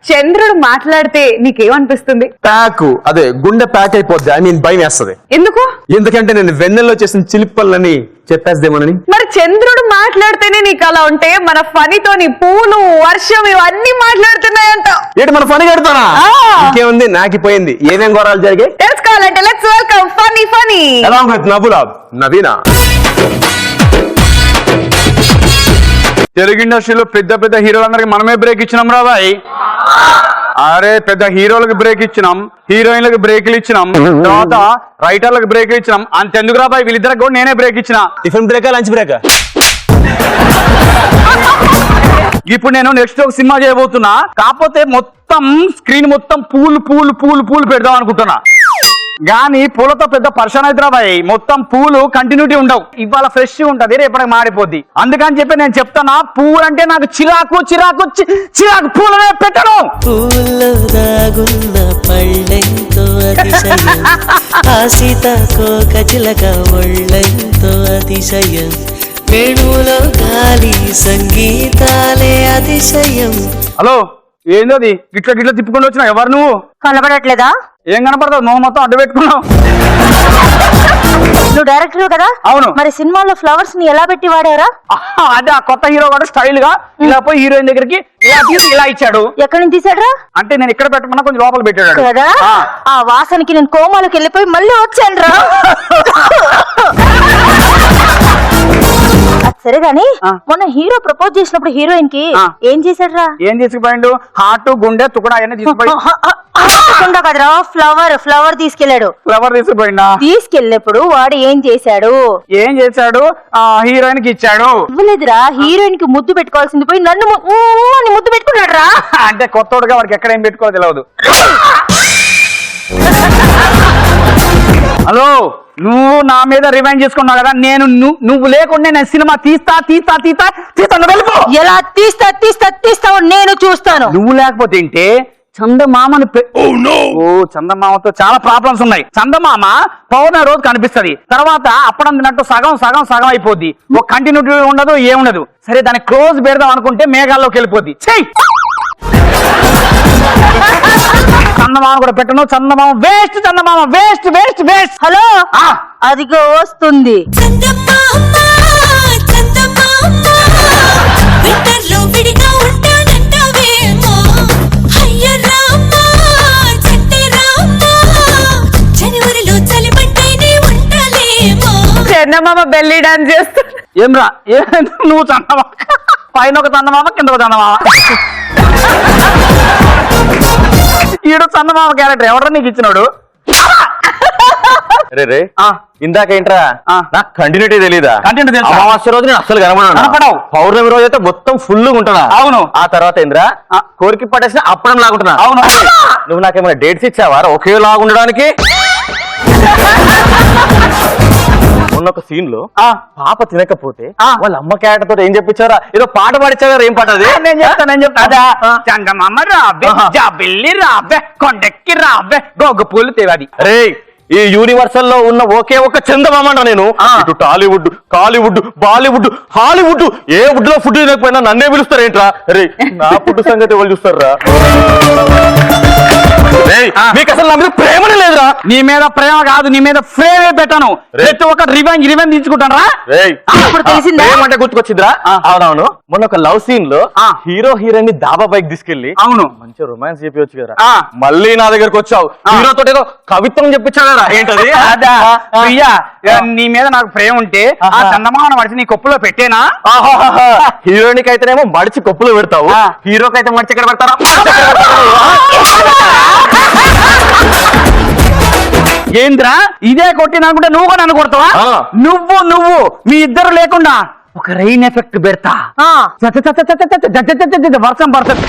చంద్రుడు మాట్లాడితే నీకేమనిపిస్తుంది? అదే గుండె ప్యాక్ అయిపోద్ది. ఐ మీన్ భయం వేస్తుంది. ఎందుకు? ఎందుకంటే నేను వెన్నెల్లో చేసిన చిలిపల్లని చెప్పేద్దేమోనని. మరి చంద్రుడు మాట్లాడితేనే నీకు అలా ఉంటే మన ఫనీతోని పూలు వర్షం ఇవన్నీ మాట్లాడుతున్నాయంట. ఏంటి మన ఫనీ కడతానా? ఇంకేముంది, నాకిపోయింది. ఏమేం ఘోరాలు జరిగాయి తెలుసుకోవాలంటే let's welcome Phani along with Naveena. Telugu ఇండస్ట్రీలో పెద్ద పెద్ద హీరోలందరికి మనమే బ్రేక్ ఇచ్చినాం రా బాయ్. అరే పెద్ద హీరోలకు బ్రేక్ ఇచ్చినాం, హీరోయిన్లకు బ్రేక్లు ఇచ్చినాం, తర్వాత రైటర్లకు బ్రేక్లు ఇచ్చినాం. అంతెందుకు రా బాయ్, వీళ్ళిద్దరికి కూడా నేనే బ్రేక్ ఇచ్చిన. టిఫిన్ బ్రేకా లంచ్ బ్రేకా? ఇప్పుడు నేను నెక్స్ట్ ఒక సినిమా చేయబోతున్నా. కాకపోతే మొత్తం స్క్రీన్ మొత్తం పూలు పూలు పూలు పూలు పెడదాం అనుకుంటున్నా. కానీ పూలతో పెద్ద పర్షన్ అవుతురా బాయ్. మొత్తం పూలు కంటిన్యూటీ ఉండవు. ఇవాళ ఫ్రెష్ ఉంటది, రేపటికి మారిపోద్ది. అందుకని చెప్పి నేను చెప్తానా, పూలు అంటే నాకు చిరాకు చిరాకు చిరాకు. పూలనే పెట్టను. పూల్లో దాగున్న పళ్ళెంతో అతిశయం, సీతాకోకచిలక ఒళ్ళెంతో అతిశయం, వేణువులో గాలి సంగీతాలే అతిశయం. హలో, ఏందది గిట్ల గిట్ల తిప్పుకొని వచ్చినా? ఎవరు నువ్వు? కనబడట్లేదా? ఏం కనపడతావు? నువ్వు మొత్తం అడ్డు పెట్టుకున్నావు. నువ్వు డైరెక్టర్ కదా? అవును. మరి సినిమాలో ఫ్లవర్స్ ని ఎలా పెట్టి వాడారా? అదే ఆ కొత్త హీరో కూడా స్టైల్ గా ఇలా పోయి హీరోయిన్ దగ్గరికి ఇలా తీసి ఇలా ఇచ్చాడు. ఎక్కడి నుంచి తీసాడ్రా? అంటే నేను ఇక్కడ పెట్టమన్నా కొంచెం లోపల పెట్టాడు కదా. ఆ వాసనకి నేను కోమాలకు వెళ్ళిపోయి మళ్ళీ వచ్చాను రా. సరే గాని మొన్న హీరో ప్రపోజ్ చేసినప్పుడు హీరోయిన్ కి ఏం చేశాడ్రా? ఏం తీసుకుపోయిండు? హార్ట్, గుండె, తుకడా అవన్నీ తీసుకుపోయి కదరా ఫ్లవర్ తీసుకెళ్లాడు. ఫ్లవర్ తీసుకుపోయిండా? తీసుకెళ్ళినప్పుడు వాడు ఏం చేశాడు? హీరోయిన్ కి ఇచ్చాడు. ఇవ్వలేదురా, హీరోయిన్ కి ముద్దు పెట్టుకోవాల్సింది పోయి నన్ను ముద్దు పెట్టుకున్నాడు రా. అంటే కొత్తోడుగా వాడికి ఎక్కడ ఏం పెట్టుకోవాలో తెలియదు. హలో, నువ్వు నా మీద రివైండ్ చేసుకున్నావు కదా. నువ్వు లేకుండా నేను సినిమా తీస్తాను. వెళ్ళిపో. ఎలా తీస్తావు నేను చూస్తాను. నువ్వు లేకపోతే ఏంటే? చందమామని చందమామతో చాలా ప్రాబ్లమ్స్ ఉన్నాయి. చందమామ పౌర్ణమి రోజు కనిపిస్తది, తర్వాత అప్పుడందినట్టు సగం సగం సగం అయిపోద్ది. ఒక కంటిన్యూటీ ఉండదు, ఏముండదు. సరే దాన్ని క్లోజ్ పెడదాం అనుకుంటే మేఘాల్లోకి వెళ్ళిపోద్ది. చందమామ కూడా పెట్టను. చందమామ వేస్ట్, చందమామ వేస్ట్ వేస్ట్ వేస్ట్. హలో, అదిగో వస్తుంది. చందమామ బెల్లీ డాన్స్ చేస్తా. ఏమ్రా నువ్వు చందమామ, పైన ఒక చందమామ కింద ఒక చందమామ. ఈడు చందమామ క్యారెక్టర్ ఎవడరా నీకు ఇచ్చినాడు? రే ఇందాక ఏంట్రా, నాకు కంటిన్యూటీ తెలీదా? కంటిన్యూటీ తెలుసు. అమావాస్య రోజు నేను అస్సలు కనపడవు. పౌర్ణమి రోజు అయితే మొత్తం ఫుల్ ఉంటున్నా. అవును. ఆ తర్వాత ఏంద్రా, కోరికి పట్టేసిన అప్పడం లాగుంటున్నా. అవును. నువ్వు నాకేమైనా డేట్స్ ఇచ్చావా ఒకే లాగా ఉండడానికి? మొన్న ఒక సీన్ లో పాప తినకపోతే వాళ్ళ అమ్మ క్యారెక్టర్ తోటి ఏం చెప్పించారా? ఏదో పాట పాడించారా? ఏం పాట అది? నేను చెప్తాను. అదా చందమామ రాబే, జాబిల్లి రాబే, కొండెక్కి రాబే, గోగ పూలు తేవాది. రే, ఈ యూనివర్సల్ లో ఉన్న ఒకే ఒక చందమామ నేను. ఇటు టాలీవుడ్, కాలీవుడ్, బాలీవుడ్, హాలీవుడ్, ఏ వుడ్ లో ఫుడ్ తినకపోయినా నన్నే పిలుస్తారేంట్రా? రే, నా ఫుడ్ సంగతి ఎవరు చూస్తారా? మీకు అసలు నా మీద ప్రేమనే లేదురా. నీ మీద ప్రేమ కాదు, నీ మీద ఫ్రేమే పెట్టాను. ప్రతి ఒక్క రివెంజ్ తీసుకుంటాను రా. ఇప్పుడు తెలిసిందా? ఏమంటే గుర్తుకొచ్చిందిరా? అవునవును, మొన్న ఒక లవ్ సీన్ లో హీరో హీరోయిన్ ని డాబా పైకి తీసుకెళ్లి అవును మంచి రొమాన్స్ చెప్పవచ్చు కదా. మళ్ళీ నా దగ్గరకు వచ్చావు, హీరో తోటి ఏదో కవిత్వం చెప్పించాడా? ఏంటది? అదా ప్రియా, నీ మీద నాకు ప్రేమ ఉంటే ఆ చందమామను మడిచి నీ కొప్పులో పెట్టేనా? హీరోయిన్ కి అయితేనేమో మడిచి కొప్పులో పెడతావు, హీరోకి అయితే మడిచి ఎక్కడ పెడతారా? ఏంద్రా ఇదే కొట్టిననుకుంటే నువ్వు కూడా నన్ను కొడతావా? నువ్వు మీ ఇద్దరు లేకుండా ఒక రెయిన్ ఎఫెక్ట్ పెడతా. వర్షం పడుతుంది.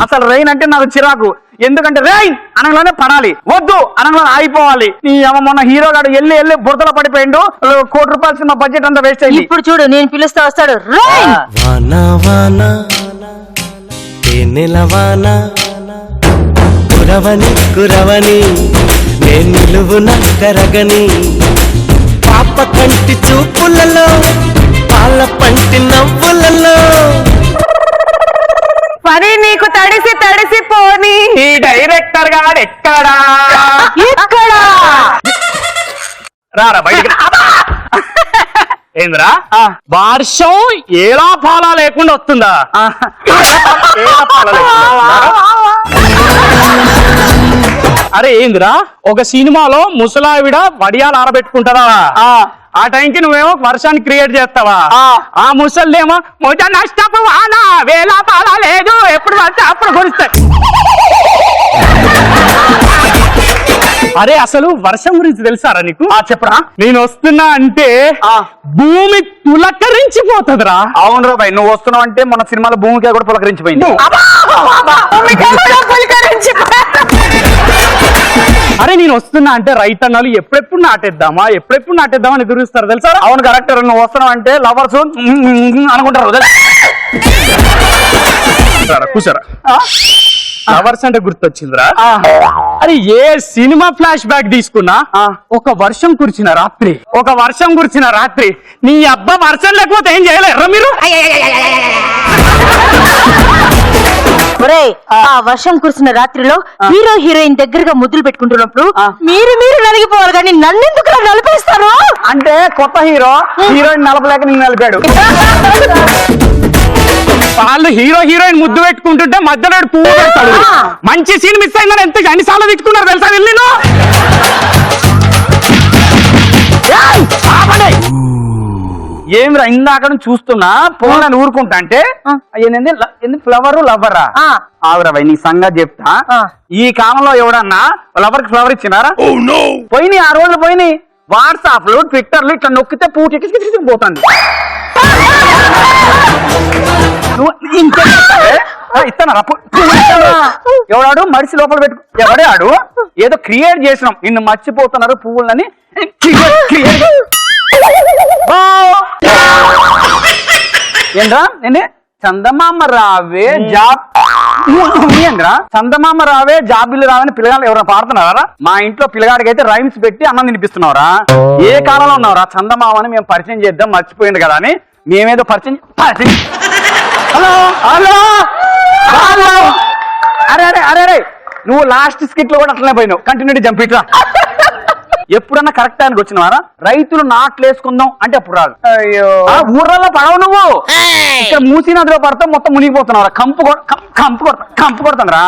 అసలు రెయిన్ అంటే నాకు చిరాకు. ఎందుకంటే రెయిన్ అనగానే పడాలి, వద్దు అనగానే ఆగిపోవాలి. నీ మొన్న హీరో గారు వెళ్ళి బురదలో పడిపోయిండు. ₹1 కోటి సినిమా బడ్జెట్ అంతా వేస్ట్ అయింది. ఇప్పుడు చూడు, నేను పిలుస్తా వస్తాడు. కురవని నేను నిలువున కరగని పాప కంటి చూపులలో పాల పంటి నవ్వులలో పని నీకు తడిసి తడిసిపోని ఈ డైరెక్టర్ గారు ఎక్కడా ఇక్కడ రారా బయటికి ఏంద్రా వర్షం ఏలా పాలా లేకుండా వస్తుందా ఏలా పాలా లేకుండా? అరే ఏందిరా ఒక సినిమాలో ముసలావిడ వడియాలు ఆరబెట్టుకుంటారా ఆ టైంకి నువ్వేమో వర్షాన్ని క్రియేట్ చేస్తావా ఆ ముసలిదేమో మొదట నష్టపు వానా వేళ పాలా లేదు ఎప్పుడు పడితే అప్పుడు కురుస్తాయి. అరే అసలు వర్షం గురించి తెలుసారా నీకు చెప్పరా నేను వస్తున్నా అంటే భూమి పులకరించిపోతుందిరా. అవునరా భయ్ నువ్వు వస్తున్నావు అంటే మన సినిమాలో భూమికి కూడా పులకరించిపోయింది. అరే నేను వస్తున్నా అంటే రైతన్నలు ఎప్పుడెప్పుడు నాటేద్దామా అని ఎదురుస్తారు తెలుసా. అవును కరెక్ట్ నువ్వు వస్తున్నావు అంటే లవర్స్ అనుకుంటారు కూర్చోరా. లవర్స్ అంటే గుర్తొచ్చిందిరా అది ఏ సినిమా ఫ్లాష్ బ్యాక్ తీసుకున్నా ఒక వర్షం కురిచిన రాత్రి నీ అబ్బా వర్షం లేకపోతే ఏం చేయలేరా మీరు. ఒరేయ్ ఆ వర్షం కురిసిన రాత్రిలో హీరో హీరోయిన్ దగ్గరగా ముద్దులు పెట్టుకుంటున్నప్పుడు మీరు నలిగిపోవాలి కానీ నన్నెందుకు నలిపేస్తారు. అంటే కొత్త హీరోయిన్ నలపలేక నేను నలిపాడు. వాళ్ళు హీరోయిన్ ముద్దు పెట్టుకుంటుంటే మధ్యలో పువ్వు పెడతాడు. మంచి సీన్ మిస్ అయిందని ఎంత అన్నిసార్లు తిట్టుకున్నారు తెలుసా వెళ్ళిను. ఏమిరా ఇందాక చూస్తున్నా పోలని ఊరుకుంటా అంటే ఫ్లవర్ లవ్వరా ఆవిరా నీ సంగతి చెప్తా. ఈ కాలంలో ఎవడన్నా లవర్ కి ఫ్లవర్ ఇచ్చినారా? పోయినాయి ఆ రోజులు పోయినాయి. వాట్సాప్ లు ట్విట్టర్లు ఇట్లా నొక్కితే పూటి పోతుంది. ఇస్తానరా ఎవడాడు మడిసి లోపల పెట్టు ఎవడే ఆడు ఏదో క్రియేట్ చేసినాం నిన్ను మర్చిపోతున్నారు పువ్వులని ఏంద్రా నేనే చందమామ రావే చందమామ రావే జాబిల్లు రావని పిల్లగాళ్ళు ఎవరైనా పాడుతున్నారా? మా ఇంట్లో పిల్లగాడికి అయితే రైమ్స్ పెట్టి అన్నం తినిపిస్తున్నావురా. ఏ కాలంలో ఉన్నావురా? చందమామని మేము పరిచయం చేద్దాం మర్చిపోయింది కదా అని మేమేదో పరిచయం. హలో హలో హలో అరే అరే అరే అరే నువ్వు లాస్ట్ స్కిట్ లో కూడా అట్లనే పోయినావు. కంటిన్యూటీ జంపిట్రా. ఎప్పుడన్నా కరెక్ట్ టైంకి వచ్చినవారా? రైతులు నాట్లు వేసుకుందాం అంటే అప్పుడు రాదు. ఊర్లలో పడవు నువ్వు ఇక్కడ మూసీ నదిలో పడతా మొత్తం మునిగిపోతున్నావురా. కంపు కొడుతుందిరా.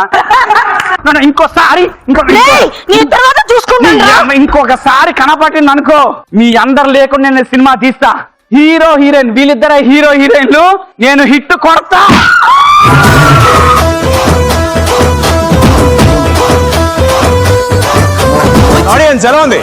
ఇంకొకసారి కనపట్టింది అనుకో మీ అందరు లేకుండా నేను సినిమా తీస్తా. హీరో హీరోయిన్ వీళ్ళిద్దరే హీరో హీరోయిన్లు నేను హిట్ కొడతా. ఆడియన్స్ ఎలా ఉంది?